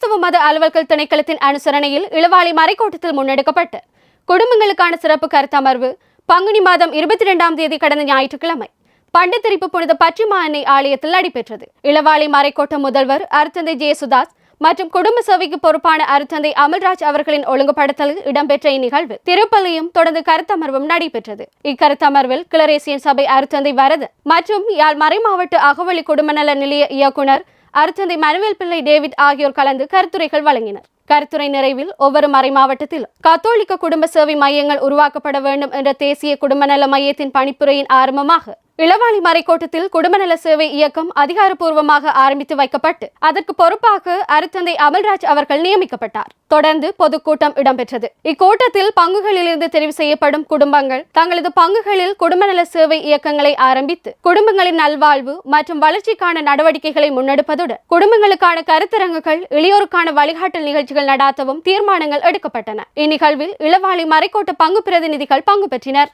கிறிஸ்தவ மத அலுவல்கள் திணைக்களத்தின் அனுசரணையில் இளவாலை மறைக்கோட்டத்தில் முன்னெடுக்கப்பட்டு குடும்பங்களுக்கான சிறப்பு கருத்தமர்வு பங்குனி மாதம் 22ஆம் தேதி கடந்த ஞாயிற்றுக்கிழமை பண்டித்திரிப்பு புனித பற்றிமா அன்னை ஆலயத்தில் நடைபெற்றது. இளவாலை மறைக்கோட்ட முதல்வர் அருத்தந்தை ஜேசுதாஸ் மற்றும் குடும்ப சேவைக்கு பொறுப்பான அருத்தந்தை அமல்ராஜ் அவர்களின் ஒழுங்குபடுத்தலில் இடம்பெற்ற இந்நிகழ்வில் திருப்பலியும் தொடர்ந்து கருத்தமர்வும் நடைபெற்றது. இக்கருத்தமர்வில் கிளரேசியன் சபை அருத்தந்தை வரதன் மற்றும் யாழ் மறைமாவட்ட அகவழி குடும்ப நல நிலைய இயக்குனர் அருத்தந்தை மனுவேல் பிள்ளை டேவிட் ஆகியோர் கலந்து கருத்துரைகள் வழங்கினர். கருத்துரை நிறைவில் ஒவ்வொரு மறை மாவட்டத்திலும் கத்தோலிக்க குடும்ப சேவை மையங்கள் உருவாக்கப்பட வேண்டும் என்ற தேசிய குடும்ப நல மையத்தின் பணிப்புரையின் ஆரம்பமாக இளவாலை மறைக்கோட்டத்தில் குடும்ப நல சேவை இயக்கம் அதிகாரப்பூர்வமாக ஆரம்பித்து வைக்கப்பட்டு அதற்கு பொறுப்பாக அருத்தந்தை அமல்ராஜ் அவர்கள் நியமிக்கப்பட்டார். தொடர்ந்து பொதுக்கூட்டம் இடம்பெற்றது. இக்கூட்டத்தில் பங்குகளிலிருந்து தெரிவு செய்யப்படும் குடும்பங்கள் தங்களது பங்குகளில் குடும்ப நல சேவை இயக்கங்களை ஆரம்பித்து குடும்பங்களின் நல்வாழ்வு மற்றும் வளர்ச்சிக்கான நடவடிக்கைகளை முன்னெடுப்பதுடன் குடும்பங்களுக்கான கருத்தரங்குகள் இளையோருக்கான வழிகாட்டல் நிகழ்ச்சிகள் நடாத்தவும் தீர்மானங்கள் எடுக்கப்பட்டன. இந்நிகழ்வில் இளவாலை மறைக்கோட்ட பங்கு பிரதிநிதிகள் பங்கு பெற்றனர்.